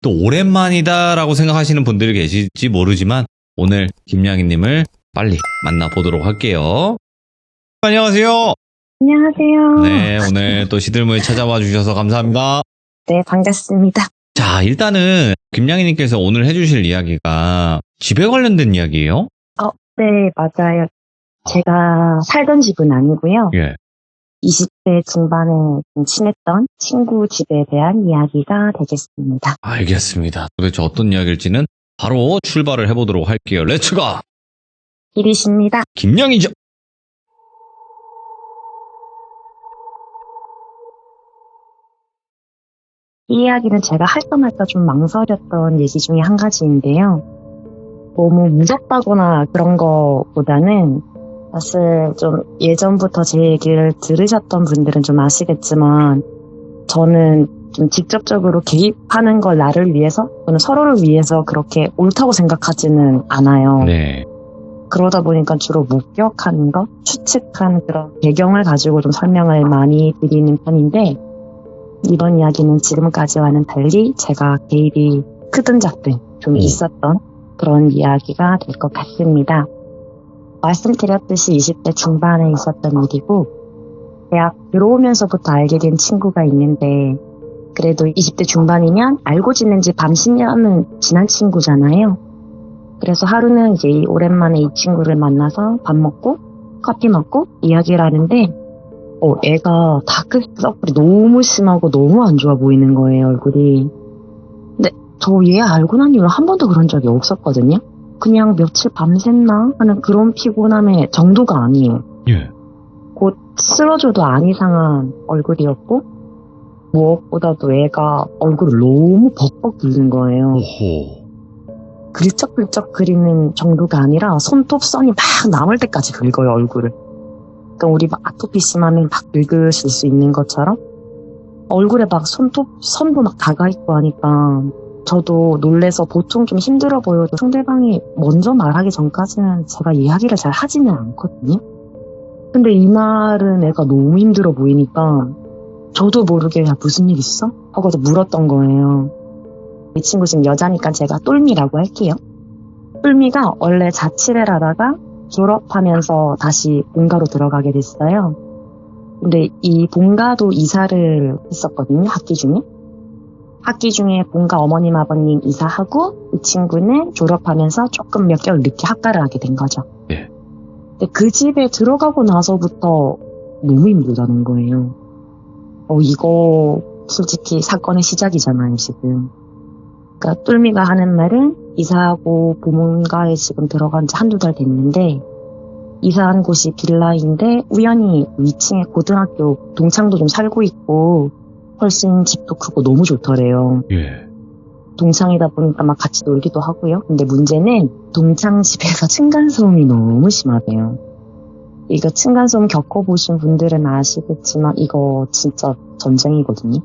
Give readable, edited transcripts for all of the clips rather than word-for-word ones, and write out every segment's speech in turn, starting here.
또 오랜만이다라고 생각하시는 분들이 계실지 모르지만 오늘 김양희님을 빨리 만나보도록 할게요. 안녕하세요. 안녕하세요. 네, 오늘 또 시들무에 찾아와 주셔서 감사합니다. 네, 반갑습니다. 자, 일단은 김양희님께서 오늘 해주실 이야기가 집에 관련된 이야기예요? 네, 맞아요. 제가 살던 집은 아니고요. 예. 20대 중반에 좀 친했던 친구 집에 대한 이야기가 되겠습니다. 알겠습니다. 도대체 어떤 이야기일지는 바로 출발을 해보도록 할게요. 렛츠고! 길이십니다. 김양희죠. 이 이야기는 제가 할까 말까 좀 망설였던 얘기 중에 한 가지인데요. 너무 무섭다거나 그런 거보다는 사실 좀 예전부터 제 얘기를 들으셨던 분들은 좀 아시겠지만 저는 좀 직접적으로 개입하는 걸 나를 위해서 또는 서로를 위해서 그렇게 옳다고 생각하지는 않아요. 네. 그러다 보니까 주로 목격하는 거, 추측한 그런 배경을 가지고 좀 설명을 많이 드리는 편인데 이번 이야기는 지금까지와는 달리 제가 개입이 크든 작든 좀 있었던 그런 이야기가 될 것 같습니다. 말씀드렸듯이 20대 중반에 있었던 일이고 대학 들어오면서부터 알게 된 친구가 있는데 그래도 20대 중반이면 알고 지낸 지 밤 10년은 지난 친구잖아요. 그래서 하루는 이제 오랜만에 이 친구를 만나서 밥 먹고 커피 먹고 이야기를 하는데 애가 다크서클이 너무 심하고 너무 안 좋아 보이는 거예요, 얼굴이. 근데 저 얘 알고 난 이후로 한 번도 그런 적이 없었거든요. 그냥 며칠 밤샜나 하는 그런 피곤함의 정도가 아니에요. 예. 곧 쓰러져도 안 이상한 얼굴이었고 무엇보다도 애가 얼굴을 너무 벅벅 긁는 거예요. 오호. 글쩍글쩍 그리는 정도가 아니라 손톱선이 막 남을 때까지 긁어요, 얼굴을. 그러니까 우리 막 아토피 심하면 막 긁으실 수 있는 것처럼 얼굴에 막 손톱선도 막 다가있고 하니까 저도 놀래서 보통 좀 힘들어 보여도 상대방이 먼저 말하기 전까지는 제가 이야기를 잘 하지는 않거든요. 근데 이날은 애가 너무 힘들어 보이니까 저도 모르게 야 무슨 일 있어? 하고 물었던 거예요. 이 친구 지금 여자니까 제가 똘미라고 할게요. 똘미가 원래 자취를 하다가 졸업하면서 다시 본가로 들어가게 됐어요. 근데 이 본가도 이사를 했었거든요, 학기 중에 본가 어머님 아버님 이사하고 이 친구는 졸업하면서 조금 몇 개월 늦게 학가를 하게 된 거죠. 예. 근데 그 집에 들어가고 나서부터 너무 힘들다는 거예요. 이거 솔직히 사건의 시작이잖아요, 지금. 그러니까 똘미가 하는 말은 이사하고 본가에 지금 들어간 지 한두 달 됐는데 이사한 곳이 빌라인데 우연히 위층에 고등학교 동창도 좀 살고 있고 훨씬 집도 크고 너무 좋더래요. 예. 동창이다 보니까 막 같이 놀기도 하고요. 근데 문제는 동창 집에서 층간소음이 너무 심하대요. 이거 층간소음 겪어보신 분들은 아시겠지만 이거 진짜 전쟁이거든요.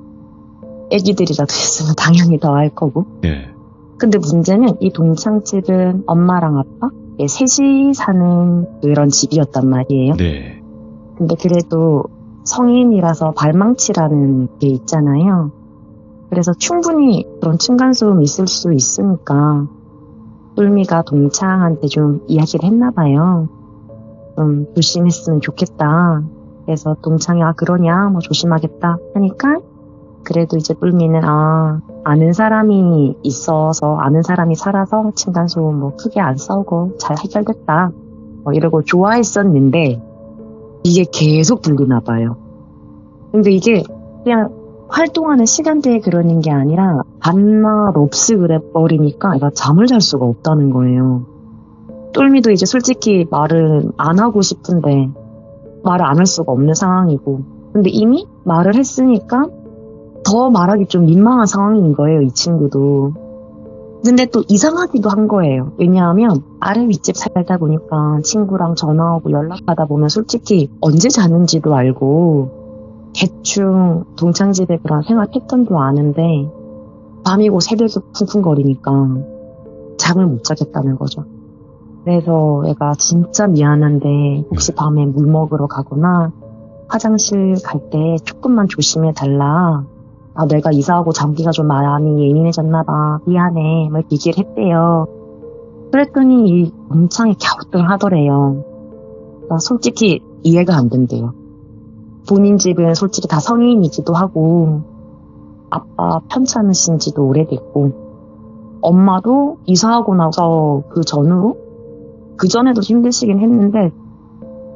애기들이라도 있으면 당연히 더 할 거고. 예. 근데 문제는 이 동창집은 엄마랑 아빠, 셋이 사는 그런 집이었단 말이에요. 네. 근데 그래도 성인이라서 발망치라는 게 있잖아요. 그래서 충분히 그런 층간소음이 있을 수 있으니까 똘미가 동창한테 좀 이야기를 했나 봐요. 좀 조심했으면 좋겠다. 그래서 동창이 그러냐 뭐 조심하겠다 하니까 그래도 이제 똘미는 아는 사람이 있어서 아는 사람이 살아서 층간소음 뭐 크게 안 싸우고 잘 해결됐다 이러고 좋아했었는데 이게 계속 들리나 봐요. 근데 이게 그냥 활동하는 시간대에 그러는 게 아니라 밤낮 없이 그래 버리니까 애가 잠을 잘 수가 없다는 거예요. 똘미도 이제 솔직히 말을 안 하고 싶은데 말을 안 할 수가 없는 상황이고 근데 이미 말을 했으니까 더 말하기 좀 민망한 상황인 거예요, 이 친구도. 근데 또 이상하기도 한 거예요. 왜냐하면 아래 윗집 살다 보니까 친구랑 전화하고 연락하다 보면 솔직히 언제 자는지도 알고 대충 동창집의 그런 생활 패턴도 아는데 밤이고 새벽에 쿵쿵거리니까 잠을 못 자겠다는 거죠. 그래서 애가 진짜 미안한데 혹시 밤에 물 먹으러 가거나 화장실 갈 때 조금만 조심해 달라 아, 내가 이사하고 장기가 좀 많이 예민해졌나봐. 미안해. 막 얘기를 했대요. 그랬더니 이 동창이 갸우뚱하더래요. 나 솔직히 이해가 안 된대요. 본인 집은 솔직히 다 성인이기도 하고 아빠 편찮으신지도 오래됐고 엄마도 이사하고 나서 그 전에도 힘드시긴 했는데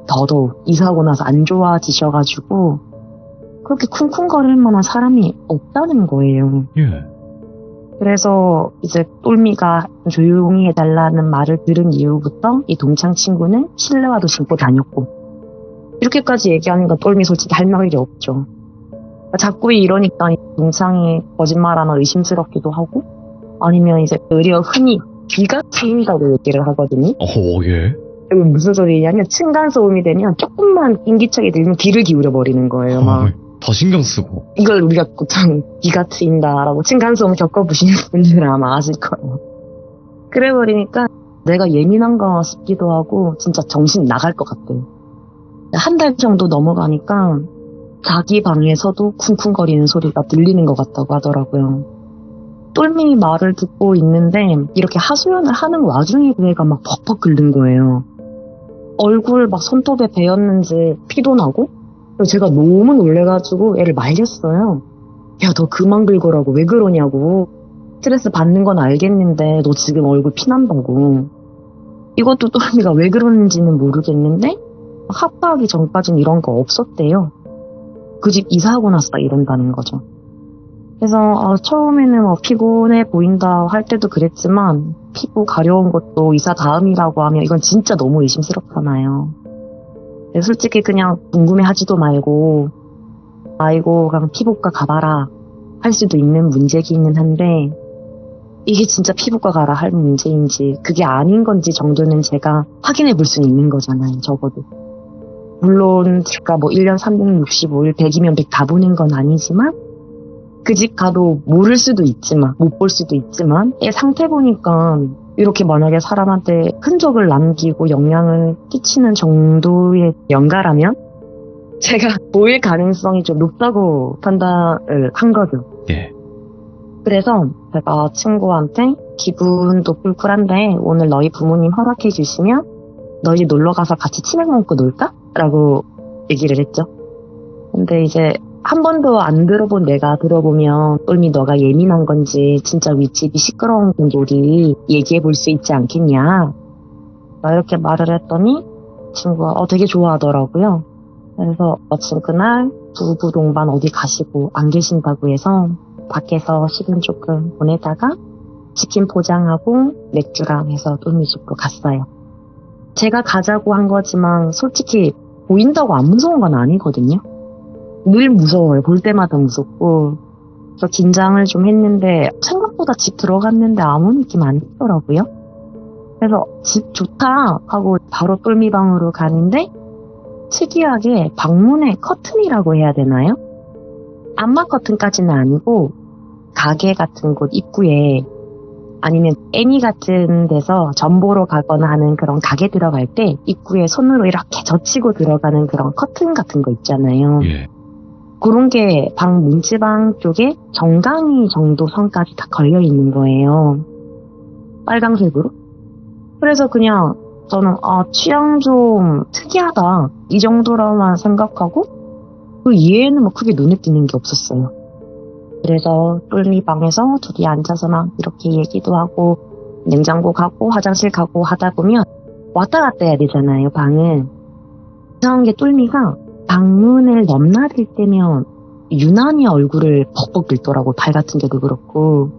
더더욱 이사하고 나서 안 좋아지셔가지고 그렇게 쿵쿵거릴 만한 사람이 없다는 거예요. 예. 그래서 이제 똘미가 조용히 해달라는 말을 들은 이후부터 이 동창 친구는 실내화도 신고 다녔고 이렇게까지 얘기하니까 똘미 솔직히 할 말이 없죠. 자꾸 이러니까 이 동창이 거짓말하나 의심스럽기도 하고 아니면 이제 의리어 흔히 귀가 트인다고 얘기를 하거든요. 예. 이거 무슨 소리냐면 층간소음이 되면 조금만 인기척이 들면 귀를 기울여 버리는 거예요. 막 더 신경 쓰고. 이걸 우리가 보통 귀가 트인다라고 층간소음 겪어보시는 분들은 아마 아실 거예요. 그래버리니까 내가 예민한가 싶기도 하고 진짜 정신 나갈 것 같아요. 한 달 정도 넘어가니까 자기 방에서도 쿵쿵거리는 소리가 들리는 것 같다고 하더라고요. 똘미 말을 듣고 있는데 이렇게 하소연을 하는 와중에 그 애가 막 벅벅 긁는 거예요. 얼굴 막 손톱에 베었는지 피도 나고 그리고 제가 너무 놀래가지고 애를 말렸어요. 야, 너 그만 긁으라고 왜 그러냐고. 스트레스 받는 건 알겠는데 너 지금 얼굴 피난다고. 이것도 똘미가 왜 그러는지는 모르겠는데 합파하기 전까지는 이런 거 없었대요. 그 집 이사하고 나서 이런다는 거죠. 그래서 처음에는 피곤해 보인다 할 때도 그랬지만 피부 가려운 것도 이사 다음이라고 하면 이건 진짜 너무 의심스럽잖아요. 솔직히 그냥 궁금해하지도 말고 아이고 그냥 피부과 가봐라 할 수도 있는 문제기는 한데 이게 진짜 피부과 가라 할 문제인지 그게 아닌 건지 정도는 제가 확인해 볼 수는 있는 거잖아요. 적어도. 물론 제가 1년 365일 100이면 100 다 보는 건 아니지만 그 집 가도 모를 수도 있지만 못 볼 수도 있지만 애 상태 보니까 이렇게 만약에 사람한테 흔적을 남기고 영향을 끼치는 정도의 연가라면 제가 보일 가능성이 좀 높다고 판단을 한 거죠. 예. 그래서 제가 친구한테 기분도 꿀꿀한데 오늘 너희 부모님 허락해 주시면 너희 집 놀러 가서 같이 치맥 먹고 놀까? 라고 얘기를 했죠. 근데 이제 한 번도 안 들어본 내가 들어보면 똘미 너가 예민한 건지 진짜 윗집이 시끄러운 건지 우리 얘기해 볼 수 있지 않겠냐. 이렇게 말을 했더니 친구가 되게 좋아하더라고요. 그래서 마침 그날 부부 동반 어디 가시고 안 계신다고 해서 밖에서 시간 조금 보내다가 치킨 포장하고 맥주랑 해서 똘미 집으로 갔어요. 제가 가자고 한 거지만 솔직히 보인다고 안 무서운 건 아니거든요. 늘 무서워요. 볼 때마다 무섭고. 그래서 긴장을 좀 했는데 생각보다 집 들어갔는데 아무 느낌 안 들더라고요. 그래서 집 좋다 하고 바로 똘미방으로 가는데 특이하게 방문에 커튼이라고 해야 되나요? 안마 커튼까지는 아니고 가게 같은 곳 입구에 아니면 애니 같은 데서 전 보러 가거나 하는 그런 가게 들어갈 때 입구에 손으로 이렇게 젖히고 들어가는 그런 커튼 같은 거 있잖아요. 예. 그런 게 방 문지방 쪽에 정강이 정도 선까지 다 걸려 있는 거예요. 빨강색으로. 그래서 그냥 저는 취향 좀 특이하다 이 정도로만 생각하고 그 이외에는 크게 눈에 띄는 게 없었어요. 그래서 똘미 방에서 둘이 앉아서 막 이렇게 얘기도 하고 냉장고 가고 화장실 가고 하다 보면 왔다 갔다 해야 되잖아요. 방은. 이상한 게 똘미가 방문을 넘나들 때면 유난히 얼굴을 벅벅 긁더라고. 발 같은 데도 그렇고.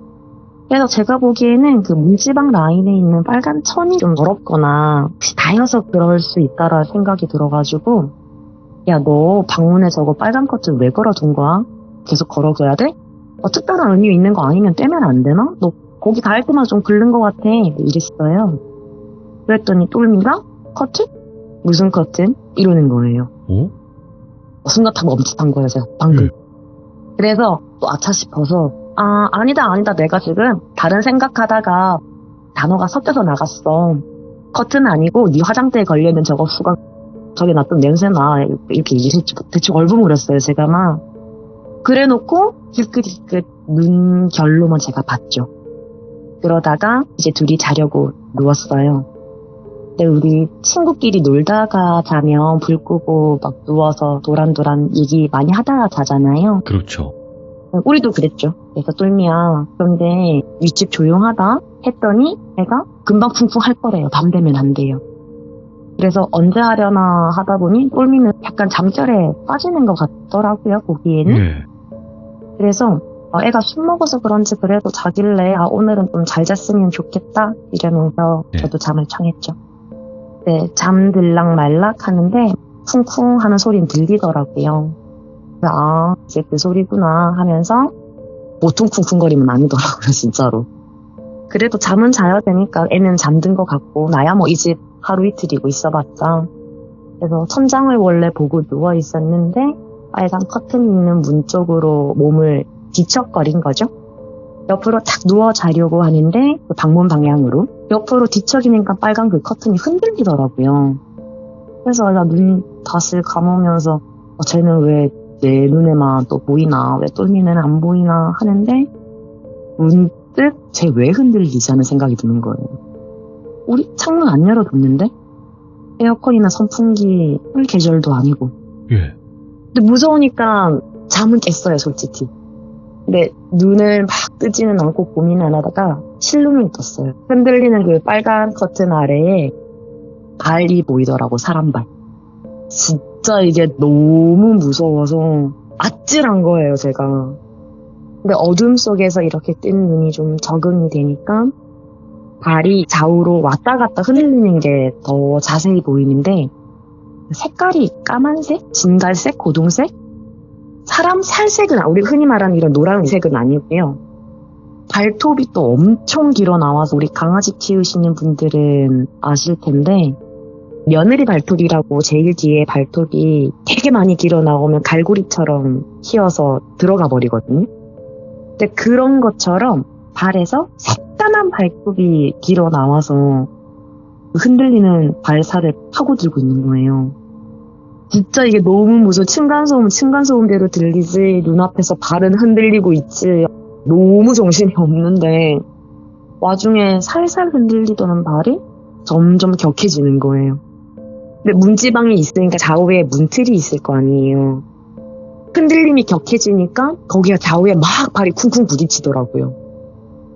그래서 제가 보기에는 그 문지방 라인에 있는 빨간 천이 좀 더럽거나 혹시 다여서 그럴 수 있다라 생각이 들어가지고 야, 너 방문에 저거 빨간 커튼 왜 걸어둔 거야? 계속 걸어줘야 돼? 특별한 의미 있는 거 아니면 떼면 안 되나? 너 거기 닿을 때마다 좀 긁는 것 같아. 이랬어요. 그랬더니 똘미가 커튼? 무슨 커튼? 이러는 거예요. 순간 다 멈칫한 거예요, 제가 방금. 그래서 또 아차 싶어서 아니다 내가 지금 다른 생각하다가 단어가 섞여서 나갔어. 커튼 아니고 네 화장대에 걸려있는 저거 수건 저기 놨던 냄새나 이렇게 얘기를 했죠. 대충 얼버무렸어요, 제가 막. 그래놓고 힐끗힐끗 눈 결로만 제가 봤죠. 그러다가 이제 둘이 자려고 누웠어요. 근데 우리 친구끼리 놀다가 자면 불 끄고 막 누워서 도란도란 얘기 많이 하다가 자잖아요. 그렇죠. 우리도 그랬죠. 그래서 똘미야, 그런데 윗집 조용하다 했더니 애가 금방 쿵쿵 할 거래요. 밤 되면 안 돼요. 그래서 언제 하려나 하다 보니 똘미는 약간 잠결에 빠지는 것 같더라고요, 보기에는. 예. 그래서 애가 술 먹어서 그런지 그래도 자길래 오늘은 좀 잘 잤으면 좋겠다 이러면서 네. 저도 잠을 청했죠. 네, 잠들락 말락 하는데 쿵쿵 하는 소리는 들리더라고요. 그래서 이제 그 소리구나 하면서 보통 쿵쿵거리면 아니더라고요, 진짜로. 그래도 잠은 자야 되니까 애는 잠든 것 같고 나야 뭐 이 집 하루 이틀이고 있어봤자. 그래서 천장을 원래 보고 누워 있었는데 빨간 커튼 있는 문 쪽으로 몸을 뒤척거린 거죠. 옆으로 탁 누워 자려고 하는데 그 방문 방향으로 옆으로 뒤척이니까 빨간 그 커튼이 흔들리더라고요. 그래서 내가 눈 다슬 감으면서 쟤는 왜 내 눈에만 또 보이나, 왜 똘미는 안 보이나 하는데 문득 쟤 왜 흔들리지 하는 생각이 드는 거예요. 우리 창문 안 열어뒀는데? 에어컨이나 선풍기 할 계절도 아니고. 예. 근데 무서우니까 잠은 깼어요, 솔직히. 근데 눈을 막 뜨지는 않고 고민 안 하다가 실눈을 떴어요. 흔들리는 그 빨간 커튼 아래에 발이 보이더라고, 사람 발. 진짜 이게 너무 무서워서 아찔한 거예요, 제가. 근데 어둠 속에서 이렇게 뜬 눈이 좀 적응이 되니까 발이 좌우로 왔다 갔다 흔들리는 게 더 자세히 보이는데 색깔이 까만색, 진갈색, 고동색? 사람 살색은 우리 흔히 말하는 이런 노란색은 아니고요. 발톱이 또 엄청 길어 나와서 우리 강아지 키우시는 분들은 아실 텐데 며느리 발톱이라고 제일 뒤에 발톱이 되게 많이 길어 나오면 갈고리처럼 휘어서 들어가 버리거든요. 근데 그런 것처럼 발에서 새까만 발톱이 길어 나와서 흔들리는 발살을 파고들고 있는 거예요. 진짜 이게 너무 무서워. 층간소음대로 들리지 눈앞에서 발은 흔들리고 있지. 너무 정신이 없는데 와중에 살살 흔들리던 발이 점점 격해지는 거예요. 근데 문지방이 있으니까 좌우에 문틀이 있을 거 아니에요. 흔들림이 격해지니까 거기가 좌우에 막 발이 쿵쿵 부딪히더라고요.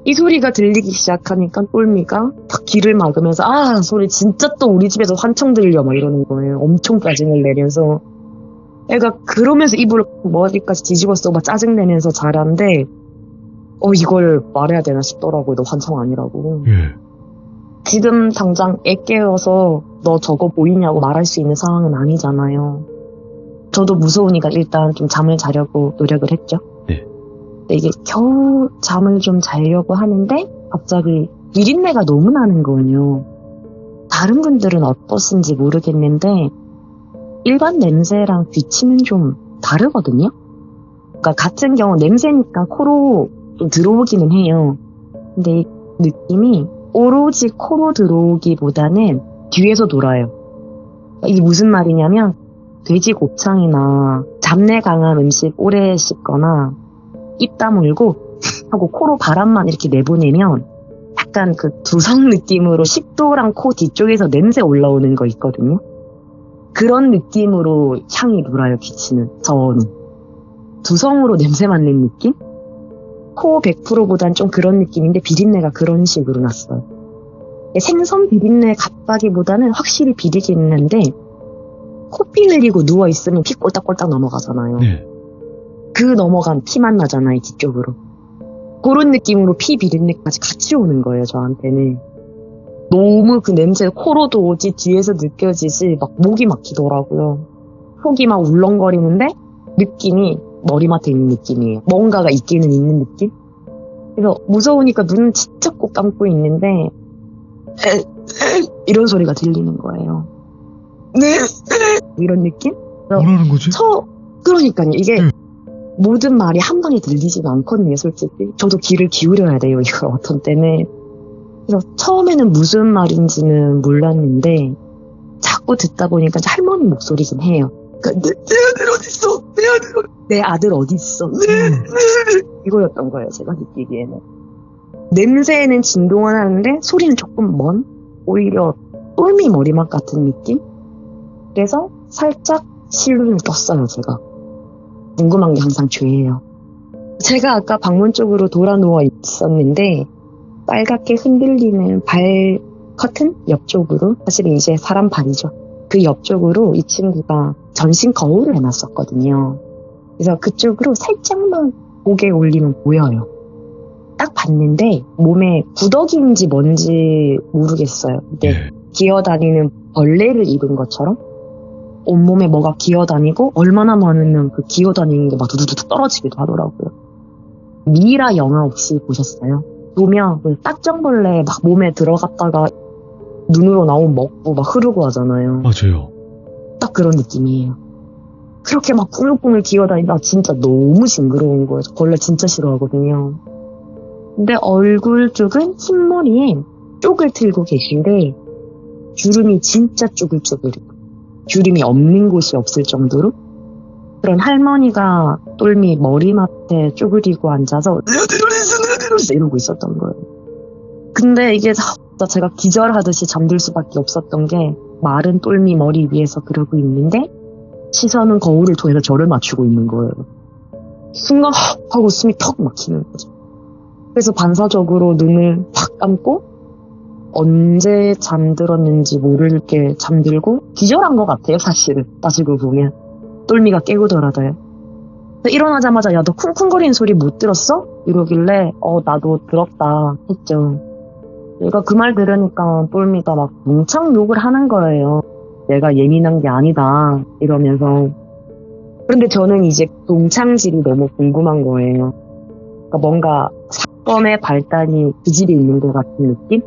이 소리가 들리기 시작하니까 똘미가 막 귀를 막으면서 소리 진짜 또 우리 집에서 환청 들려 막 이러는 거예요. 엄청 짜증을 내면서. 애가 그러면서 입을 머리까지 뒤집었어 막 짜증내면서 자라는데 이걸 말해야 되나 싶더라고요. 너 환청 아니라고. 예. 지금 당장 애 깨워서 너 저거 보이냐고 말할 수 있는 상황은 아니잖아요. 저도 무서우니까 일단 좀 잠을 자려고 노력을 했죠. 네. 근데 이게 겨우 잠을 좀 자려고 하는데 갑자기 비린내가 너무 나는 거예요. 다른 분들은 어떻신지 모르겠는데 일반 냄새랑 기침은 좀 다르거든요. 그러니까 같은 경우 냄새니까 코로 좀 들어오기는 해요. 근데 이 느낌이 오로지 코로 들어오기보다는 뒤에서 돌아요. 이게 무슨 말이냐면 돼지 곱창이나 잡내 강한 음식 오래 씹거나 입 다물고 하고 코로 바람만 이렇게 내보내면 약간 그 두성 느낌으로 식도랑 코 뒤쪽에서 냄새 올라오는 거 있거든요. 그런 느낌으로 향이 돌아요, 기치는. 저는. 두성으로 냄새 맡는 느낌? 코 100%보단 좀 그런 느낌인데 비린내가 그런 식으로 났어요. 생선 비린내 같다기보다는 확실히 비리기는 한데 코피 흘리고 누워있으면 피 꼴딱꼴딱 넘어가잖아요. 네. 그 넘어간 피만 나잖아요, 뒤쪽으로. 그런 느낌으로 피 비린내까지 같이 오는 거예요, 저한테는. 너무 그 냄새 코로도 오지 뒤에서 느껴지지 막 목이 막히더라고요. 속이 막 울렁거리는데 느낌이 머리맡에 있는 느낌이에요. 뭔가가 있기는 있는 느낌? 그래서 무서우니까 눈은 진짜 꼭 감고 있는데 이런 소리가 들리는 거예요. 이런 느낌? 뭐라는 거지? 그러니까요. 이게 모든 말이 한 방에 들리지는 않거든요, 솔직히. 저도 귀를 기울여야 돼요, 이걸 어떤 때는. 그래서 처음에는 무슨 말인지는 몰랐는데 자꾸 듣다 보니까 할머니 목소리긴 해요. 내 아들 어딨어? 내 아들 어딨어? 이거였던 거예요, 제가 느끼기에는. 냄새에는 진동은 하는데 소리는 조금 먼? 오히려 똘미 머리맡 같은 느낌? 그래서 살짝 실눈을 떴어요, 제가. 궁금한 게 항상 죄예요. 제가 아까 방문 쪽으로 돌아 누워 있었는데 빨갛게 흔들리는 발 커튼 옆쪽으로, 사실은 이제 사람 발이죠. 그 옆쪽으로 이 친구가 전신 거울을 해놨었거든요. 그래서 그쪽으로 살짝만 고개 올리면 보여요. 딱 봤는데 몸에 구더기인지 뭔지 모르겠어요. 근데 기어다니는 벌레를 입은 것처럼 온몸에 뭐가 기어다니고 얼마나 많으면 그 기어다니는 게 막 두두두 떨어지기도 하더라고요. 미이라 영화 혹시 보셨어요? 보면 그 딱정벌레 막 몸에 들어갔다가 눈으로 나오면 먹고 막 흐르고 하잖아요. 맞아요. 딱 그런 느낌이에요. 그렇게 막 뿡뿡뿡 기어다니다 진짜 너무 징그러운 거예요. 저 벌레 진짜 싫어하거든요. 근데 얼굴 쪽은 흰머리에 쪽을 틀고 계신데 주름이 진짜 쪼글쪼글해요. 주름이 없는 곳이 없을 정도로 그런 할머니가 똘미 머리맡에 쪼그리고 앉아서 이러고 있었던 거예요. 근데 이게 진짜 제가 기절하듯이 잠들 수밖에 없었던 게 마른 똘미 머리 위에서 그러고 있는데 시선은 거울을 통해서 저를 맞추고 있는 거예요. 순간 하고 숨이 턱 막히는 거죠. 그래서 반사적으로 눈을 확 감고 언제 잠들었는지 모르게 잠들고 기절한 것 같아요, 사실은. 따지고 보면. 똘미가 깨우더라고요. 일어나자마자 야, 너 쿵쿵거리는 소리 못 들었어? 이러길래 나도 들었다 했죠. 얘가 그 말 들으니까 똘미가 막 뭉창 욕을 하는 거예요. 내가 예민한 게 아니다 이러면서. 그런데 저는 이제 동창질이 너무 궁금한 거예요. 그러니까 뭔가 사건의 발단이 그 집에 있는 것 같은 느낌?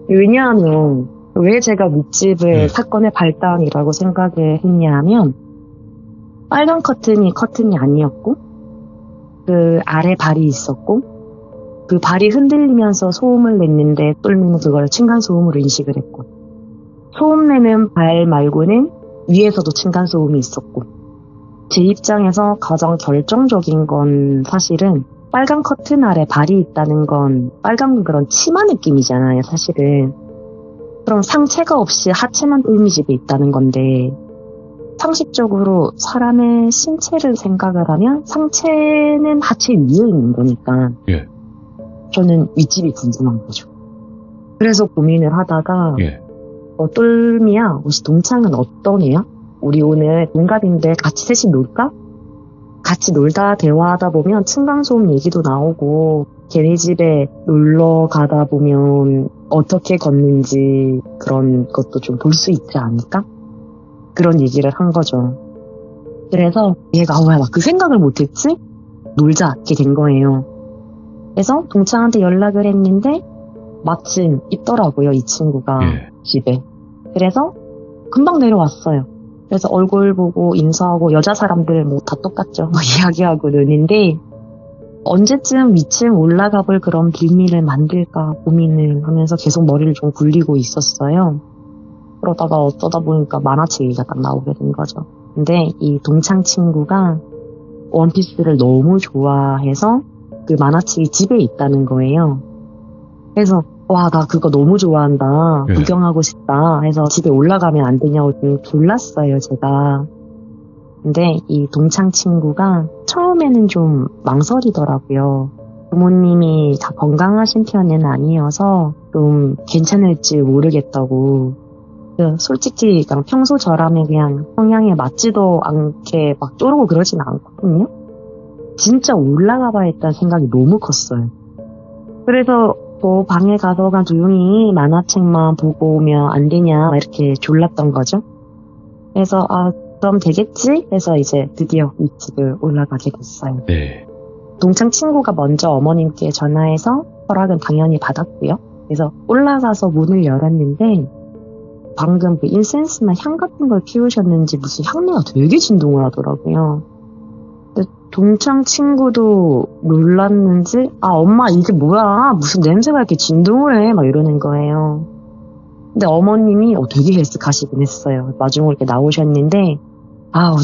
왜냐하면 왜 제가 밑집을 사건의 발단이라고 생각을 했냐 하면 빨간 커튼이 아니었고 그 아래 발이 있었고 그 발이 흔들리면서 소음을 냈는데 똘미는 그걸 층간소음으로 인식을 했고 소음 내는 발 말고는 위에서도 층간소음이 있었고 제 입장에서 가장 결정적인 건 사실은 빨간 커튼 아래 발이 있다는 건 빨간 그런 치마 느낌이잖아요, 사실은. 그럼 상체가 없이 하체만 똘미집에 있다는 건데 상식적으로 사람의 신체를 생각을 하면 상체는 하체 위에 있는 거니까 저는 윗집이 궁금한 거죠. 그래서 고민을 하다가 똘미야, 혹시 동창은 어떤 애야? 우리 오늘 동갑인데 같이 셋이 놀까? 같이 놀다 대화하다 보면 층간소음 얘기도 나오고 걔네 집에 놀러 가다 보면 어떻게 걷는지 그런 것도 좀 볼 수 있지 않을까? 그런 얘기를 한 거죠. 그래서 얘가 왜 막 그 생각을 못했지? 놀자 이렇게 된 거예요. 그래서 동창한테 연락을 했는데 마침 있더라고요, 이 친구가 집에. 그래서 금방 내려왔어요. 그래서 얼굴 보고 인사하고 여자 사람들 뭐 다 똑같죠. 이야기하고 노는데 언제쯤 위층 올라가 볼 그런 빌미를 만들까 고민을 하면서 계속 머리를 좀 굴리고 있었어요. 그러다가 어쩌다 보니까 만화책 얘기가 딱 나오게 된 거죠. 근데 이 동창 친구가 원피스를 너무 좋아해서 그 만화책이 집에 있다는 거예요. 그래서 와, 나 그거 너무 좋아한다. 구경하고 싶다. 해서 집에 올라가면 안 되냐고 좀 졸랐어요, 제가. 근데 이 동창 친구가 처음에는 좀 망설이더라고요. 부모님이 다 건강하신 편은 아니어서 좀 괜찮을지 모르겠다고. 솔직히 그냥 평소 저라면 그냥 성향에 맞지도 않게 막 쪼르고 그러진 않거든요. 진짜 올라가 봐야겠다는 생각이 너무 컸어요. 그래서 또 방에 가서 그냥 조용히 만화책만 보고 오면 안 되냐 막 이렇게 졸랐던 거죠. 그래서 그럼 되겠지 해서 이제 드디어 이 집을 올라가게 됐어요. 동창 친구가 먼저 어머님께 전화해서 허락은 당연히 받았고요. 그래서 올라가서 문을 열었는데 방금 그 인센스나 향 같은 걸 피우셨는지 무슨 향내가 되게 진동을 하더라고요. 근데 동창 친구도 놀랐는지 엄마 이게 뭐야, 무슨 냄새가 이렇게 진동을 해 막 이러는 거예요. 근데 어머님이 되게 헬스하시긴 했어요. 마중으로 이렇게 나오셨는데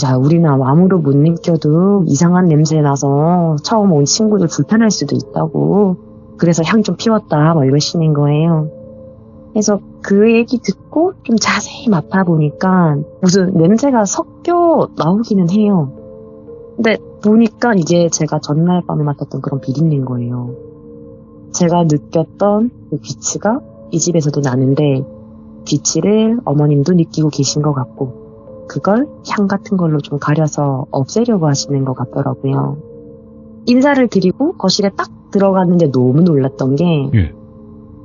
자, 우리는 아무도 못 느껴도 이상한 냄새 나서 처음 온 친구들 불편할 수도 있다고. 그래서 향 좀 피웠다, 막 이러시는 거예요. 그래서 그 얘기 듣고 좀 자세히 맡아보니까 무슨 냄새가 섞여 나오기는 해요. 근데 보니까 이게 제가 전날 밤에 맡았던 그런 비린내인 거예요. 제가 느꼈던 그 귀치가 이 집에서도 나는데 귀치를 어머님도 느끼고 계신 것 같고 그걸 향 같은 걸로 좀 가려서 없애려고 하시는 것 같더라고요. 인사를 드리고 거실에 딱 들어갔는데 너무 놀랐던 게 예.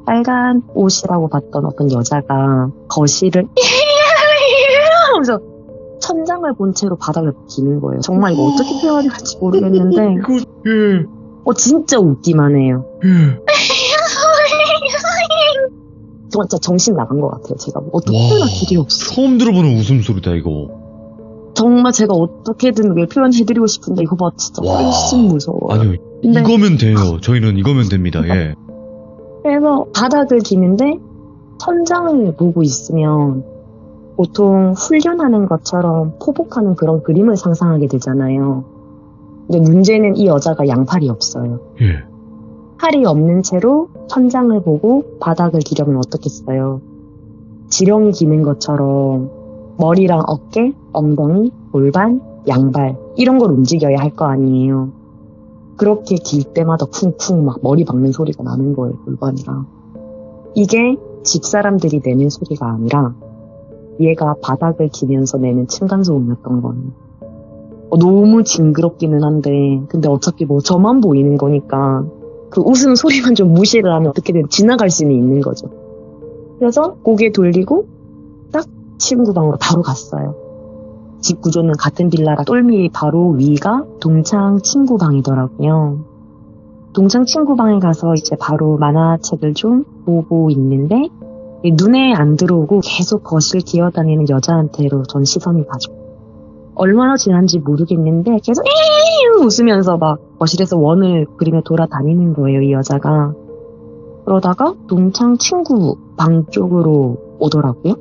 빨간 옷이라고 봤던 어떤 여자가 거실을 하면서 천장을 본 채로 바닥을 기는 거예요. 정말 이거 어떻게 표현해야 할지 모르겠는데 진짜 웃기만 해요. 진짜 정신 나간 것 같아요. 제가 어떻게 표현할 길이 없어. 처음 들어보는 웃음소리다 이거. 정말 제가 어떻게든 왜 표현해드리고 싶은데 이거 봐 진짜 훨씬 무서워요. 아니요. 근데 이거면 돼요. 저희는 이거면 됩니다. 예. 그래서 바닥을 기는데 천장을 보고 있으면 보통 훈련하는 것처럼 포복하는 그런 그림을 상상하게 되잖아요. 근데 문제는 이 여자가 양팔이 없어요. 예. 팔이 없는 채로 천장을 보고 바닥을 기려면 어떻겠어요? 지렁이 기는 것처럼 머리랑 어깨, 엉덩이, 골반, 양발 이런 걸 움직여야 할 거 아니에요. 그렇게 길 때마다 쿵쿵 막 머리 박는 소리가 나는 거예요, 골반이랑. 이게 집사람들이 내는 소리가 아니라 얘가 바닥을 기면서 내는 층간소음이었던 거예요. 너무 징그럽기는 한데 근데 어차피 뭐 저만 보이는 거니까 그 웃음 소리만 좀 무시를 하면 어떻게든 지나갈 수는 있는 거죠. 그래서 고개 돌리고 딱 친구 방으로 바로 갔어요. 집 구조는 같은 빌라라 똘미 바로 위가 동창 친구 방이더라고요. 동창 친구 방에 가서 이제 바로 만화책을 좀 보고 있는데 눈에 안 들어오고 계속 거실 기어다니는 여자한테로 전 시선이 가죠. 얼마나 지난지 모르겠는데 계속 웃으면서 막 거실에서 원을 그리며 돌아다니는 거예요, 이 여자가. 그러다가 동창 친구 방 쪽으로 오더라고요.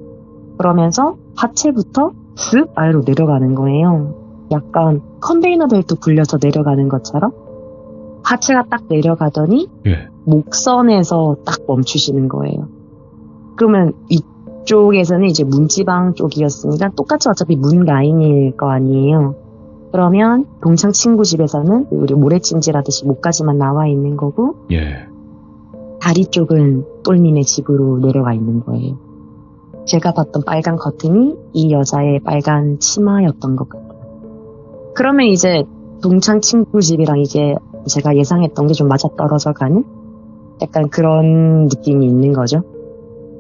그러면서 하체부터 쓱 아래로 내려가는 거예요. 약간 컨베이너 벨트 굴려서 내려가는 것처럼 하체가 딱 내려가더니 예. 목선에서 딱 멈추시는 거예요. 그러면 이쪽에서는 이제 문지방 쪽이었으니까 똑같이 어차피 문 라인일 거 아니에요. 그러면 동창 친구 집에서는 우리 모래찜질하듯이 목까지만 나와 있는 거고 예. 다리 쪽은 똘님의 집으로 내려가 있는 거예요. 제가 봤던 빨간 커튼이 이 여자의 빨간 치마였던 것 같아요. 그러면 이제 동창 친구 집이랑 이게 제가 예상했던 게 좀 맞아떨어져 가는 약간 그런 느낌이 있는 거죠.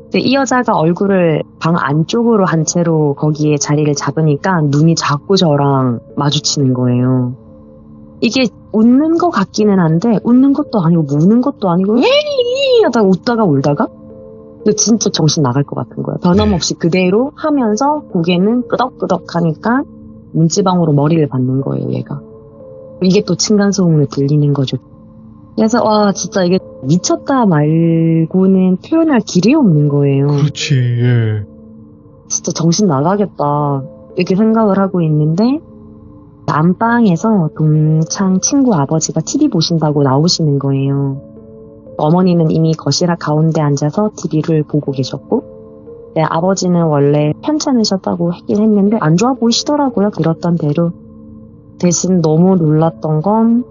근데 이 여자가 얼굴을 방 안쪽으로 한 채로 거기에 자리를 잡으니까 눈이 자꾸 저랑 마주치는 거예요. 이게 웃는 것 같기는 한데 웃는 것도 아니고 우는 것도 아니고 에이 하다가 웃다가 울다가 근데 진짜 정신 나갈 것 같은 거예요. 변함없이 그대로 하면서 고개는 끄덕끄덕 하니까 문지방으로 머리를 받는 거예요, 얘가. 이게 또 층간소음으로 들리는 거죠. 그래서 와 진짜 이게 미쳤다 말고는 표현할 길이 없는 거예요. 그렇지. 예. 진짜 정신 나가겠다 이렇게 생각을 하고 있는데 안방에서 동창 친구 아버지가 TV 보신다고 나오시는 거예요. 어머니는 이미 거실 가운데 앉아서 TV를 보고 계셨고 아버지는 원래 편찮으셨다고 하긴 했는데 안 좋아 보이시더라고요. 들었던 대로. 대신 너무 놀랐던 건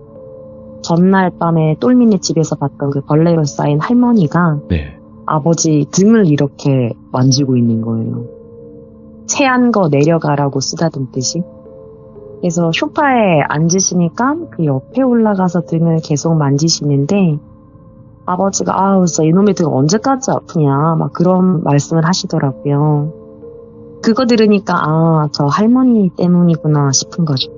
전날 밤에 똘미네 집에서 봤던 그 벌레로 쌓인 할머니가 네. 아버지 등을 이렇게 만지고 있는 거예요. 체한 거 내려가라고 쓰다듬듯이. 그래서 소파에 앉으시니까 그 옆에 올라가서 등을 계속 만지시는데 아버지가 아우 진짜 이놈의 등 언제까지 아프냐 막 그런 말씀을 하시더라고요. 그거 들으니까 저 할머니 때문이구나 싶은 거죠.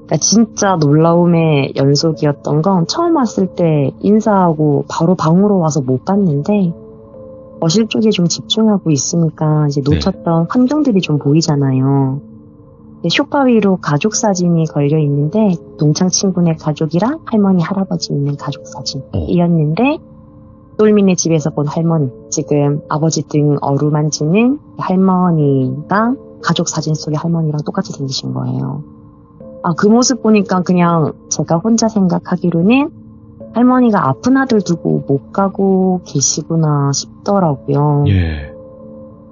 그러니까 진짜 놀라움의 연속이었던 건 처음 왔을 때 인사하고 바로 방으로 와서 못 봤는데 거실 쪽에 좀 집중하고 있으니까 이제 놓쳤던 환경들이 좀 보이잖아요. 소파 위로 가족 사진이 걸려 있는데 동창 친구네 가족이랑 할머니 할아버지 있는 가족 사진이었는데 똘미네 집에서 본 할머니 지금 아버지 등 어루만지는 할머니가 가족 사진 속의 할머니랑 똑같이 생기신 거예요. 그 모습 보니까 그냥 제가 혼자 생각하기로는 할머니가 아픈 아들 두고 못 가고 계시구나 싶더라고요. 예.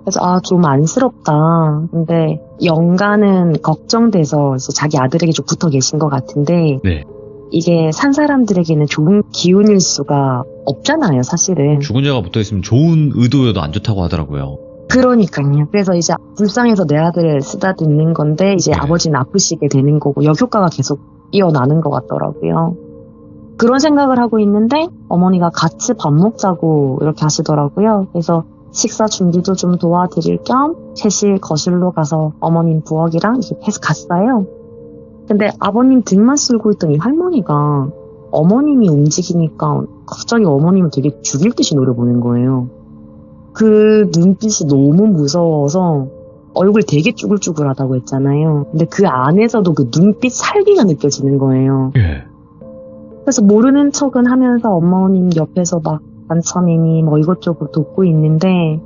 그래서 좀 안쓰럽다. 근데 영가는 걱정돼서 이제 자기 아들에게 좀 붙어 계신 것 같은데 네. 이게 산 사람들에게는 좋은 기운일 수가 없잖아요, 사실은. 죽은 자가 붙어 있으면 좋은 의도여도 안 좋다고 하더라고요. 그러니까요. 그래서 이제 불쌍해서 내 아들을 쓰다듬는 건데 이제 네. 아버지는 아프시게 되는 거고 역효과가 계속 이어나는 것 같더라고요. 그런 생각을 하고 있는데 어머니가 같이 밥 먹자고 이렇게 하시더라고요. 그래서 식사 준비도 좀 도와드릴 겸 셋이 거실로 가서 어머님 부엌이랑 이렇게 해서 갔어요. 근데 아버님 등만 쓸고 있던 이 할머니가 어머님이 움직이니까 갑자기 어머님을 되게 죽일 듯이 노려보는 거예요. 그 눈빛이 너무 무서워서 얼굴 되게 쭈글쭈글하다고 했잖아요. 근데 그 안에서도 그 눈빛 살기가 느껴지는 거예요. 예. 그래서 모르는 척은 하면서 어머님 옆에서 막 반찬이니 뭐 이것저것 돕고 있는데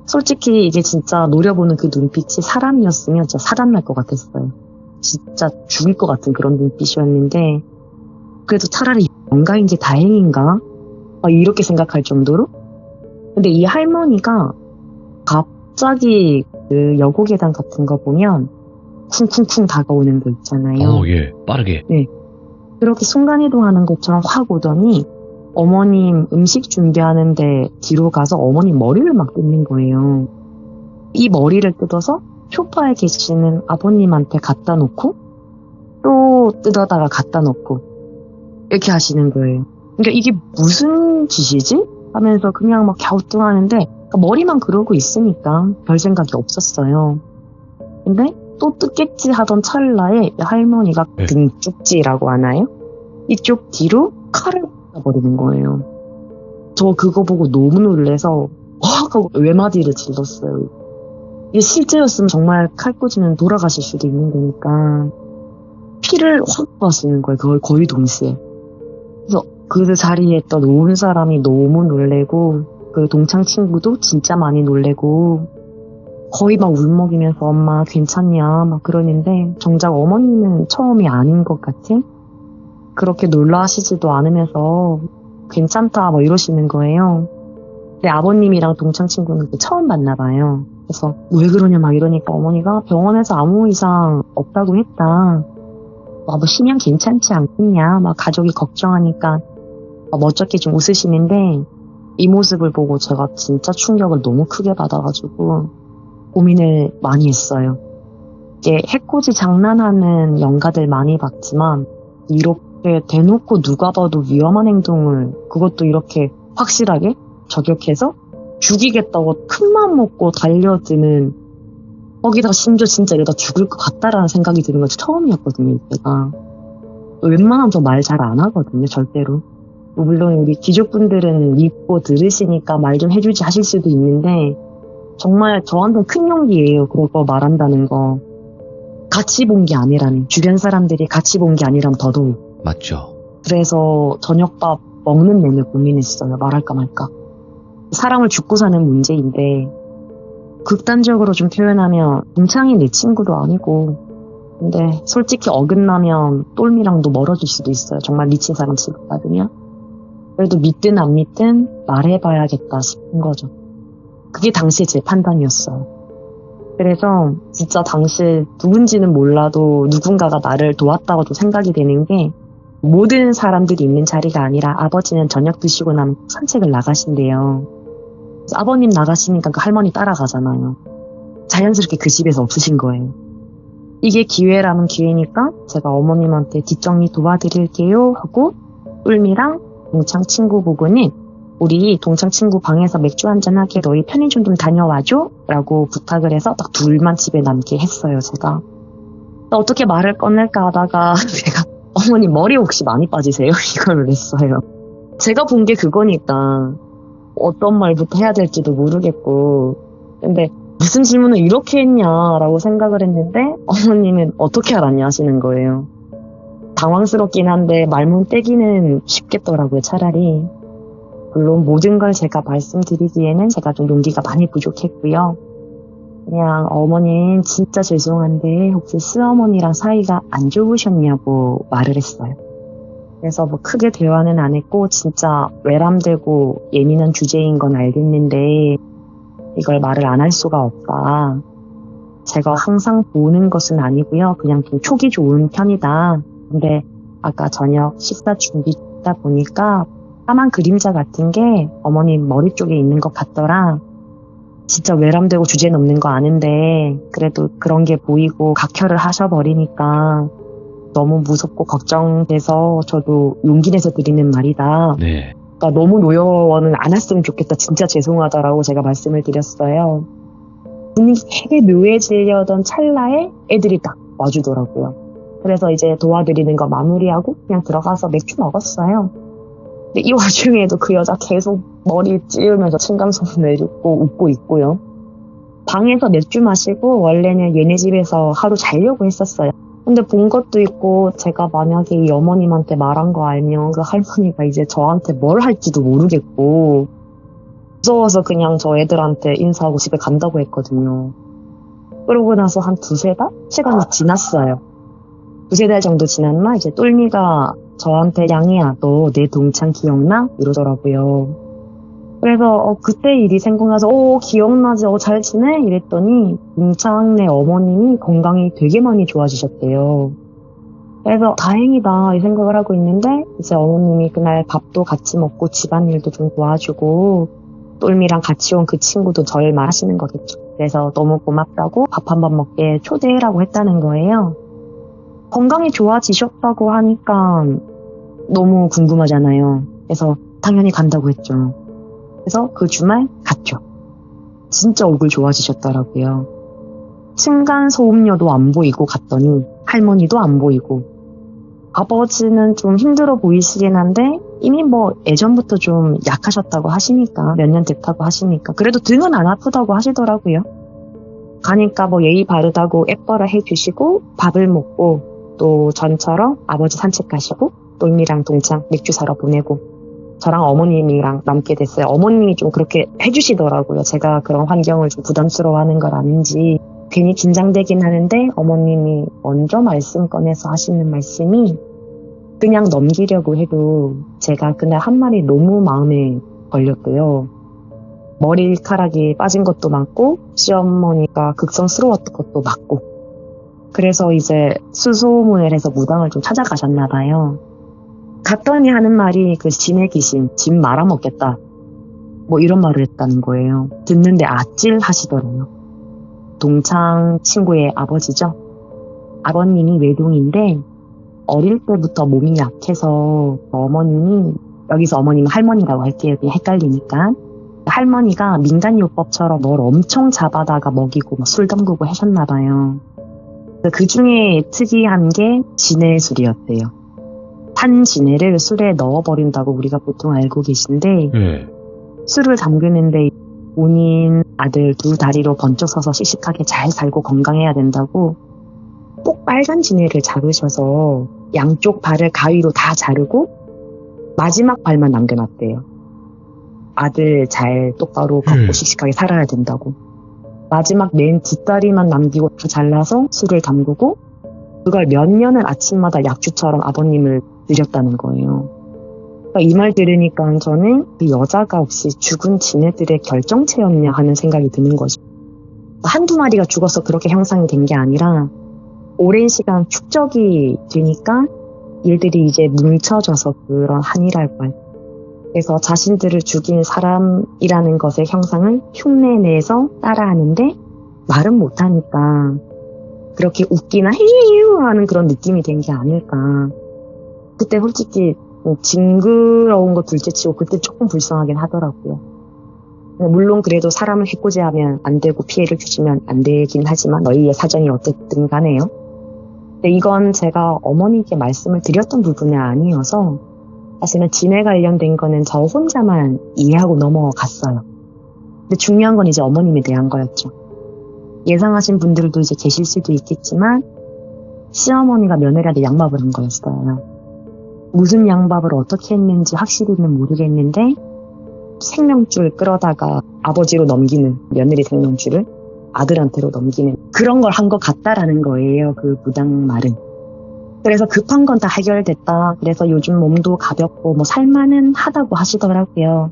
솔직히 이게 진짜 노려보는 그 눈빛이 사람이었으면 진짜 사람 날 것 같았어요. 진짜 죽을 것 같은 그런 눈빛이었는데 그래도 차라리 영가인 게 다행인가? 이렇게 생각할 정도로? 근데 이 할머니가 갑자기 그 여고 계단 같은 거 보면 쿵쿵쿵 다가오는 거 있잖아요. 예. 빠르게. 그렇게 순간이동하는 것처럼 확 오더니 어머님 음식 준비하는데 뒤로 가서 어머님 머리를 막 뜯는 거예요. 이 머리를 뜯어서 소파에 계시는 아버님한테 갖다 놓고 또 뜯어다가 갖다 놓고 이렇게 하시는 거예요. 그러니까 이게 무슨 짓이지? 하면서 그냥 막 갸우뚱하는데 그러니까 머리만 그러고 있으니까 별 생각이 없었어요. 근데 또 뜯겠지 하던 찰나에 할머니가 네. 등쪽지라고 하나요? 이쪽 뒤로 칼을 버리는 거예요. 저 그거 보고 너무 놀래서 확 하고 외마디를 질렀어요. 이게 실제였으면 정말 칼꽂이는 돌아가실 수도 있는 거니까 피를 확 마시는 거예요. 그걸 거의 동시에. 그래서 그 자리에 있던 온 사람이 너무 놀래고 그 동창 친구도 진짜 많이 놀래고 거의 막 울먹이면서 엄마 괜찮냐 막 그러는데 정작 어머니는 처음이 아닌 것 같은 그렇게 놀라시지도 않으면서 괜찮다 뭐 이러시는 거예요. 근데 아버님이랑 동창 친구는 처음 만나 봐요. 그래서 왜 그러냐 막 이러니까 어머니가 병원에서 아무 이상 없다고 했다. 뭐 심양 괜찮지 않겠냐 막 가족이 걱정하니까 멋쩍게 좀 웃으시는데 이 모습을 보고 제가 진짜 충격을 너무 크게 받아가지고 고민을 많이 했어요. 이게 해코지 장난하는 영가들 많이 봤지만 이렇게 대놓고 누가 봐도 위험한 행동을 그것도 이렇게 확실하게 저격해서 죽이겠다고 큰맘 먹고 달려드는 거기다가 심지어 진짜 이러다 죽을 것 같다라는 생각이 드는 건 처음이었거든요. 제가 웬만하면 저 말 잘 안 하거든요. 절대로. 물론 우리 귀족분들은 믿고 들으시니까 말 좀 해주지 하실 수도 있는데 정말 저한테는 큰 용기예요. 그거 말한다는 거. 같이 본 게 아니라면 주변 사람들이 같이 본 게 아니라면 더더욱. 맞죠. 그래서 저녁밥 먹는 내내 고민했어요. 말할까 말까. 사람을 죽고 사는 문제인데 극단적으로 좀 표현하면 동창이 내 친구도 아니고 근데 솔직히 어긋나면 똘미랑도 멀어질 수도 있어요. 정말 미친 사람 취급받으면. 그래도 믿든 안 믿든 말해봐야겠다 싶은 거죠. 그게 당시에 제 판단이었어요. 그래서 진짜 당시 누군지는 몰라도 누군가가 나를 도왔다고도 생각이 되는 게 모든 사람들이 있는 자리가 아니라 아버지는 저녁 드시고 나면 산책을 나가신대요. 아버님 나가시니까 그 할머니 따라가잖아요. 자연스럽게 그 집에서 없으신 거예요. 이게 기회라면 기회니까 제가 어머님한테 뒷정리 도와드릴게요 하고 꿀미랑 동창 친구 보고는 우리 동창 친구 방에서 맥주 한잔하게 너희 편의점 좀 다녀와줘 라고 부탁을 해서 딱 둘만 집에 남게 했어요. 제가 어떻게 말을 꺼낼까 하다가 제가 어머니 머리 혹시 많이 빠지세요? 이걸 했어요. 제가 본 게 그거니까 어떤 말부터 해야 될지도 모르겠고 근데 무슨 질문을 이렇게 했냐라고 생각을 했는데 어머님은 어떻게 알았냐 하시는 거예요. 당황스럽긴 한데 말문 떼기는 쉽겠더라고요. 차라리. 물론 모든 걸 제가 말씀드리기에는 제가 좀 용기가 많이 부족했고요. 그냥 어머님 진짜 죄송한데 혹시 시어머니랑 사이가 안 좋으셨냐고 말을 했어요. 그래서 뭐 크게 대화는 안 했고 진짜 외람되고 예민한 주제인 건 알겠는데 이걸 말을 안 할 수가 없다. 제가 항상 보는 것은 아니고요. 그냥 좀 촉이 좋은 편이다. 근데 아까 저녁 식사 준비다 보니까 까만 그림자 같은 게 어머님 머리 쪽에 있는 것 같더라. 진짜 외람되고 주제 넘는 거 아는데 그래도 그런 게 보이고 각혈을 하셔버리니까 너무 무섭고 걱정돼서 저도 용기 내서 드리는 말이다. 네. 그러니까 너무 노여워는 안 했으면 좋겠다. 진짜 죄송하다라고 제가 말씀을 드렸어요. 분위기 되게 묘해지려던 찰나에 애들이 딱 와주더라고요. 그래서 이제 도와드리는 거 마무리하고 그냥 들어가서 맥주 먹었어요. 근데 이 와중에도 그 여자 계속 머리 찌우면서 층간소음 내고 웃고 있고요. 방에서 맥주 마시고 원래는 얘네 집에서 하루 자려고 했었어요. 근데 본 것도 있고 제가 만약에 이 어머님한테 말한 거 알면 그 할머니가 이제 저한테 뭘 할지도 모르겠고 무서워서 그냥 저 애들한테 인사하고 집에 간다고 했거든요. 그러고 나서 한 두세 달? 시간이 지났어요. 두세 달 정도 지났나 이제 똘미가 저한테 양이야 너 내 동창 기억나? 이러더라고요. 그래서 그때 일이 생각나서 기억나지? 잘 지내? 이랬더니 동창네 어머님이 건강이 되게 많이 좋아지셨대요. 그래서 다행이다 이 생각을 하고 있는데 이제 어머님이 그날 밥도 같이 먹고 집안일도 좀 도와주고 똘미랑 같이 온 그 친구도 저를 말하시는 거겠죠. 그래서 너무 고맙다고 밥 한 번 먹게 초대라고 했다는 거예요. 건강이 좋아지셨다고 하니까 너무 궁금하잖아요. 그래서 당연히 간다고 했죠. 그래서 그 주말 갔죠. 진짜 얼굴 좋아지셨더라고요. 층간소음료도 안 보이고 갔더니 할머니도 안 보이고 아버지는 좀 힘들어 보이시긴 한데 이미 뭐 예전부터 좀 약하셨다고 하시니까 몇 년 됐다고 하시니까 그래도 등은 안 아프다고 하시더라고요. 가니까 뭐 예의 바르다고 예뻐라 해주시고 밥을 먹고 또 전처럼 아버지 산책 가시고 똘미랑 동창 맥주 사러 보내고 저랑 어머님이랑 남게 됐어요. 어머님이 좀 그렇게 해주시더라고요. 제가 그런 환경을 좀 부담스러워하는 걸 아닌지 괜히 긴장되긴 하는데 어머님이 먼저 말씀 꺼내서 하시는 말씀이 그냥 넘기려고 해도 제가 그날 한 말이 너무 마음에 걸렸고요. 머리카락이 빠진 것도 맞고 시어머니가 극성스러웠던 것도 맞고 그래서 이제 수소문을 해서 무당을 좀 찾아가셨나 봐요. 갔더니 하는 말이 그 진의 귀신, 진 말아먹겠다. 뭐 이런 말을 했다는 거예요. 듣는데 아찔 하시더래요. 동창 친구의 아버지죠. 아버님이 외동인데 어릴 때부터 몸이 약해서 어머님이 여기서 어머님은 할머니라고 할게요. 헷갈리니까. 할머니가 민간요법처럼 뭘 엄청 잡아다가 먹이고 술 담그고 하셨나 봐요. 그 중에 특이한 게 진해술이었대요. 탄 진해를 술에 넣어버린다고 우리가 보통 알고 계신데 술을 담그는데 본인 아들 두 다리로 번쩍 서서 씩씩하게 잘 살고 건강해야 된다고 꼭 빨간 진해를 잡으셔서 양쪽 발을 가위로 다 자르고 마지막 발만 남겨놨대요. 아들 잘 똑바로 걷고 씩씩하게 살아야 된다고. 마지막 맨 뒷다리만 남기고 다 잘라서 술을 담그고 그걸 몇 년을 아침마다 약주처럼 아버님을 드렸다는 거예요. 그러니까 이 말 들으니까 저는 그 여자가 혹시 죽은 지네들의 결정체였냐 하는 생각이 드는 거죠. 한두 마리가 죽어서 그렇게 형상이 된 게 아니라 오랜 시간 축적이 되니까 얘들이 이제 뭉쳐져서 그런 한이랄 걸. 그래서 자신들을 죽인 사람이라는 것의 형상을 흉내내서 따라하는데 말은 못하니까 그렇게 웃기나 히히히 하는 그런 느낌이 된 게 아닐까. 그때 솔직히 징그러운 거 둘째치고 그때 조금 불쌍하긴 하더라고요. 물론 그래도 사람을 해코지하면 안 되고 피해를 주시면 안 되긴 하지만 너희의 사정이 어쨌든 간에요. 근데 이건 제가 어머니께 말씀을 드렸던 부분이 아니어서 사실은 진해 관련된 거는 저 혼자만 이해하고 넘어갔어요. 근데 중요한 건 이제 어머님에 대한 거였죠. 예상하신 분들도 이제 계실 수도 있겠지만 시어머니가 며느리한테 양밥을 한 거였어요. 무슨 양밥을 어떻게 했는지 확실히는 모르겠는데 생명줄 끌어다가 아버지로 넘기는 며느리 생명줄을 아들한테로 넘기는 그런 걸 한 것 같다라는 거예요. 그 무당 말은. 그래서 급한 건 다 해결됐다. 그래서 요즘 몸도 가볍고 뭐 살만은 하다고 하시더라고요.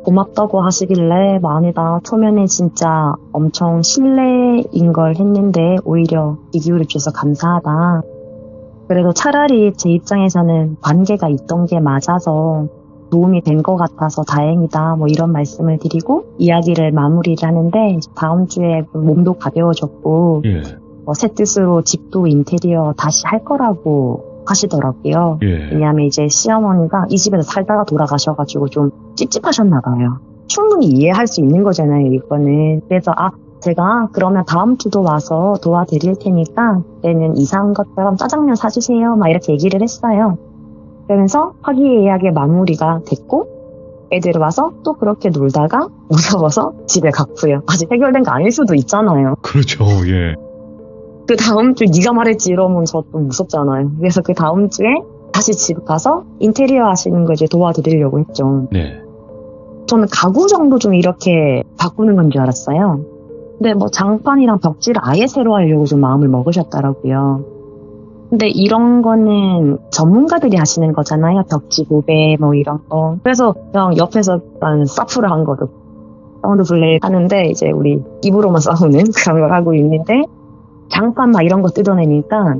고맙다고 하시길래 뭐 아니다. 초면에 진짜 엄청 신뢰인 걸 했는데 오히려 귀 기울여 주셔서 감사하다. 그래도 차라리 제 입장에서는 관계가 있던 게 맞아서 도움이 된 것 같아서 다행이다. 뭐 이런 말씀을 드리고 이야기를 마무리를 하는데 다음 주에 몸도 가벼워졌고 예. 새 뜻으로 집도 인테리어 다시 할 거라고 하시더라고요. 예. 왜냐하면 이제 시어머니가 이 집에서 살다가 돌아가셔가지고 좀 찝찝하셨나 봐요. 충분히 이해할 수 있는 거잖아요, 이거는. 그래서 제가 그러면 다음 주도 와서 도와드릴 테니까 그때는 이상한 것처럼 짜장면 사주세요. 막 이렇게 얘기를 했어요. 그러면서 화기애애하게 마무리가 됐고 애들 와서 또 그렇게 놀다가 무서워서 집에 갔고요. 아직 해결된 거 아닐 수도 있잖아요. 그렇죠. 예. 그 다음 주 네가 말했지 이러면 저 좀 무섭잖아요. 그래서 그 다음 주에 다시 집 가서 인테리어 하시는 거 이제 도와드리려고 했죠. 네. 저는 가구 정도 좀 이렇게 바꾸는 건 줄 알았어요. 근데 뭐 장판이랑 벽지를 아예 새로 하려고 좀 마음을 먹으셨더라고요. 근데 이런 거는 전문가들이 하시는 거잖아요. 벽지 도배 뭐 이런 거. 그래서 그냥 옆에서 사프를 한 거죠. 사운드 블레이드 하는데 이제 우리 입으로만 싸우는 그런 걸 하고 있는데 장판 막 이런 거 뜯어내니까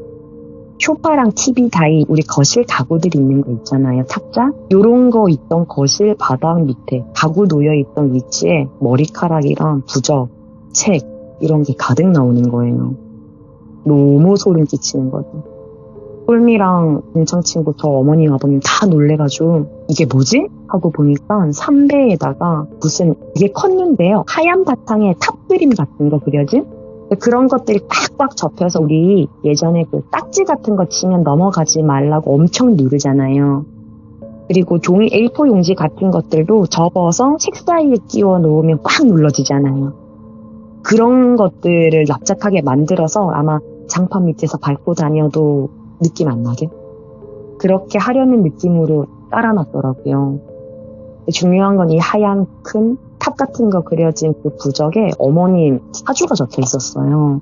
소파랑 TV 다이 우리 거실 가구들이 있는 거 있잖아요. 탁자? 요런 거 있던 거실 바닥 밑에 가구 놓여있던 위치에 머리카락이랑 부적, 책 이런 게 가득 나오는 거예요. 너무 소름 끼치는 거죠. 꿀미랑 동창 친구 저 어머님 아버님 다 놀래가지고 이게 뭐지? 하고 보니까 삼배에다가 무슨 되게 컸는데요. 하얀 바탕에 탑 그림 같은 거 그려진? 그런 것들이 꽉꽉 접혀서 우리 예전에 그 딱지 같은 거 치면 넘어가지 말라고 엄청 누르잖아요. 그리고 종이 A4 용지 같은 것들도 접어서 책 사이에 끼워 놓으면 꽉 눌러지잖아요. 그런 것들을 납작하게 만들어서 아마 장판 밑에서 밟고 다녀도 느낌 안 나게 그렇게 하려는 느낌으로 깔아놨더라고요. 중요한 건 이 하얀 큰 탑 같은 거 그려진 그 부적에 어머님 사주가 적혀 있었어요.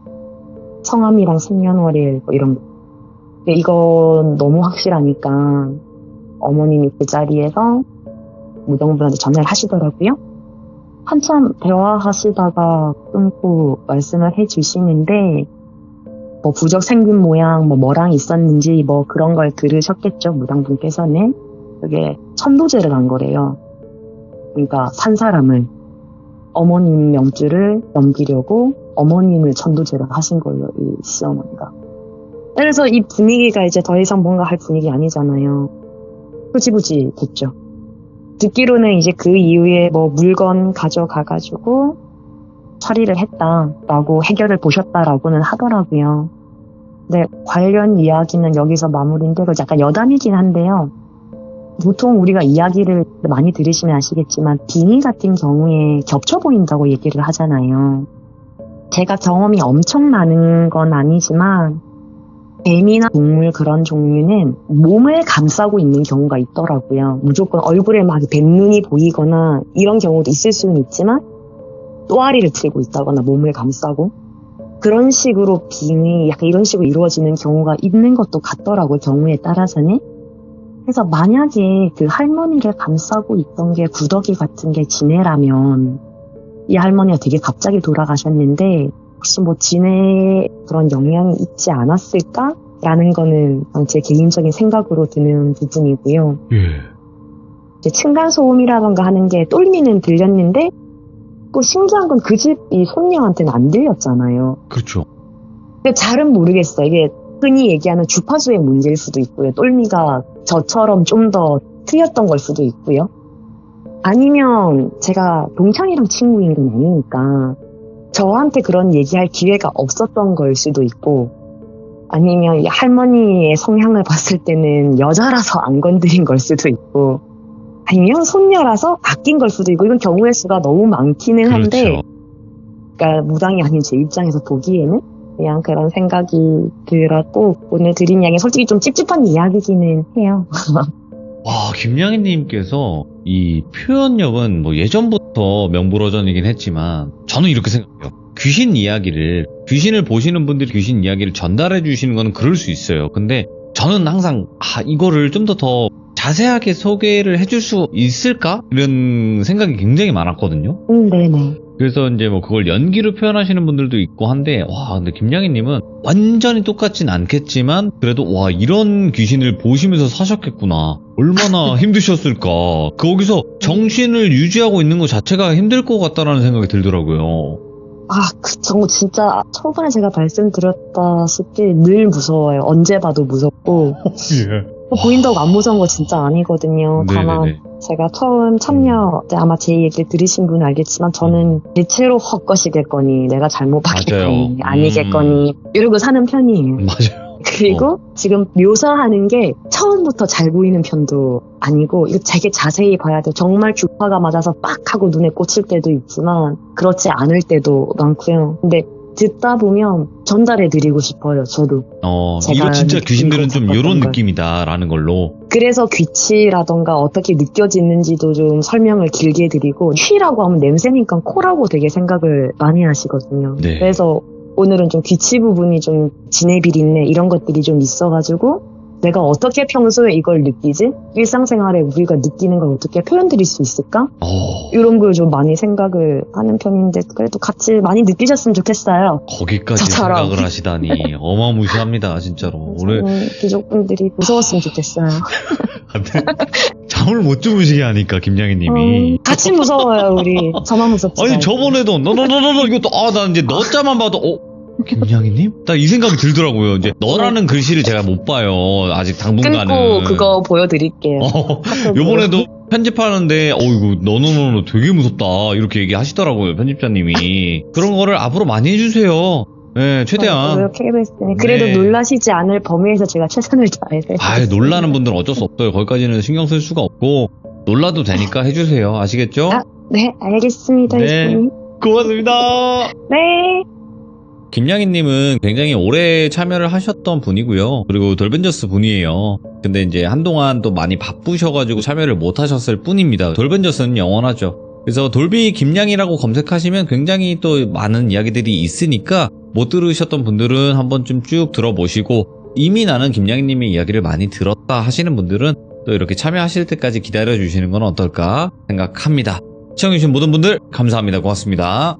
성함이랑 생년월일 뭐 이런 거. 근데 이건 너무 확실하니까 어머님이 그 자리에서 무당분한테 전화를 하시더라고요. 한참 대화하시다가 끊고 말씀을 해주시는데 뭐 부적 생긴 모양 뭐랑 있었는지 뭐 그런 걸 들으셨겠죠. 무당분께서는 그게 천도제를 한 거래요. 그러니까 산 사람을 어머님 명주를 넘기려고 어머님을 천도제를 하신 거예요. 이 시어머니가. 그래서 이 분위기가 이제 더 이상 뭔가 할 분위기 아니잖아요. 흐지부지 됐죠. 듣기로는 이제 그 이후에 뭐 물건 가져가가지고 처리를 했다라고 해결을 보셨다라고는 하더라고요. 근데 관련 이야기는 여기서 마무리인데 그건 약간 여담이긴 한데요. 보통 우리가 이야기를 많이 들으시면 아시겠지만 빙의 같은 경우에 겹쳐 보인다고 얘기를 하잖아요. 제가 경험이 엄청 많은 건 아니지만 뱀이나 동물 그런 종류는 몸을 감싸고 있는 경우가 있더라고요. 무조건 얼굴에 막 뱀눈이 보이거나 이런 경우도 있을 수는 있지만 또아리를 들고 있다거나 몸을 감싸고 그런 식으로 빙의 약간 이런 식으로 이루어지는 경우가 있는 것도 같더라고요. 경우에 따라서는. 그래서 만약에 그 할머니를 감싸고 있던 게 구더기 같은 게 지네라면 이 할머니가 되게 갑자기 돌아가셨는데 혹시 뭐 지네 그런 영향이 있지 않았을까라는 거는 제 개인적인 생각으로 드는 부분이고요. 이제 층간소음이라던가 하는 게 똘미는 들렸는데 또 신기한 건 그 집 이 손녀한테는 안 들렸잖아요. 그렇죠. 근데 잘은 모르겠어요. 이게 흔히 얘기하는 주파수의 문제일 수도 있고요. 똘미가 저처럼 좀 더 틀렸던 걸 수도 있고요. 아니면 제가 동창이랑 친구인 건 아니니까 저한테 그런 얘기할 기회가 없었던 걸 수도 있고 아니면 이 할머니의 성향을 봤을 때는 여자라서 안 건드린 걸 수도 있고 아니면 손녀라서 아낀 걸 수도 있고 이건 경우의 수가 너무 많기는 한데 그렇죠. 그러니까 무당이 아닌 제 입장에서 보기에는 그냥 그런 생각이 들었고 오늘 드린 이야기 솔직히 좀 찝찝한 이야기기는 해요. 와, 김양희님께서 이 표현력은 뭐 예전부터 명불허전이긴 했지만 저는 이렇게 생각해요. 귀신을 보시는 분들이 귀신 이야기를 전달해 주시는 건 그럴 수 있어요. 근데 저는 항상 이거를 좀 더 자세하게 소개를 해줄 수 있을까? 이런 생각이 굉장히 많았거든요. 네네. 그래서 이제 뭐 그걸 연기로 표현하시는 분들도 있고 한데, 근데 김양희님은 완전히 똑같진 않겠지만, 그래도 이런 귀신을 보시면서 사셨겠구나. 얼마나 힘드셨을까. 거기서 정신을 유지하고 있는 것 자체가 힘들 것 같다라는 생각이 들더라고요. 그쵸. 진짜 초반에 제가 말씀드렸다시피 늘 무서워요. 언제 봐도 무섭고. 예. 보인다고 안 무서운 거 진짜 아니거든요. 다만 네네네. 제가 처음 참여 때 아마 제 얘기를 들으신 분은 알겠지만 저는 대체로 헛것이겠거니 내가 잘못 봤겠거니 아니겠거니 이러고 사는 편이에요. 맞아요. 그리고 지금 묘사하는 게 처음부터 잘 보이는 편도 아니고 이거 되게 자세히 봐야 돼요. 정말 주파가 맞아서 빡 하고 눈에 꽂힐 때도 있지만 그렇지 않을 때도 많고요. 근데 듣다 보면 전달해드리고 싶어요. 저도. 이거 진짜 귀신들은 좀 이런 걸. 느낌이다라는 걸로. 그래서 귀치라던가 어떻게 느껴지는지도 좀 설명을 길게 드리고 휘라고 하면 냄새니까 코라고 되게 생각을 많이 하시거든요. 네. 그래서 오늘은 좀 귀치 부분이 좀 지네비린내 이런 것들이 좀 있어가지고 내가 어떻게 평소에 이걸 느끼지? 일상생활에 우리가 느끼는 걸 어떻게 표현드릴 수 있을까? 이런 걸 좀 많이 생각을 하는 편인데 그래도 같이 많이 느끼셨으면 좋겠어요. 거기까지 저처럼. 생각을 하시다니 어마무시합니다 진짜로. 오늘 귀족분들이 무서웠으면 좋겠어요. 잠을 못 주무시게 하니까 김양희님이. 같이 무서워요 우리. 저만 무섭지. 아니 말고. 저번에도 너너너너 이것도 나 이제 너자만 봐도 김양희님? 딱 이 생각이 들더라고요. 이제 너라는 글씨를 제가 못 봐요. 아직 당분간은. 끊고 그거 보여드릴게요. 요번에도 편집하는데 이거 너너너너 되게 무섭다 이렇게 얘기하시더라고요 편집자님이. 그런 거를 앞으로 많이 해주세요. 네, 최대한. 노력해보겠습니다. 그래도 네. 놀라시지 않을 범위에서 제가 최선을 다해서. 놀라는 분들은 어쩔 수 없어요. 거기까지는 신경 쓸 수가 없고 놀라도 되니까 해주세요. 아시겠죠? 네, 알겠습니다. 네. 교수님. 고맙습니다. 네. 김양희님은 굉장히 오래 참여를 하셨던 분이고요. 그리고 돌벤져스 분이에요. 근데 이제 한동안 또 많이 바쁘셔가지고 참여를 못 하셨을 뿐입니다. 돌벤져스는 영원하죠. 그래서 돌비 김양희라고 검색하시면 굉장히 또 많은 이야기들이 있으니까 못 들으셨던 분들은 한 번쯤 쭉 들어보시고 이미 나는 김양희님의 이야기를 많이 들었다 하시는 분들은 또 이렇게 참여하실 때까지 기다려주시는 건 어떨까 생각합니다. 시청해주신 모든 분들 감사합니다. 고맙습니다.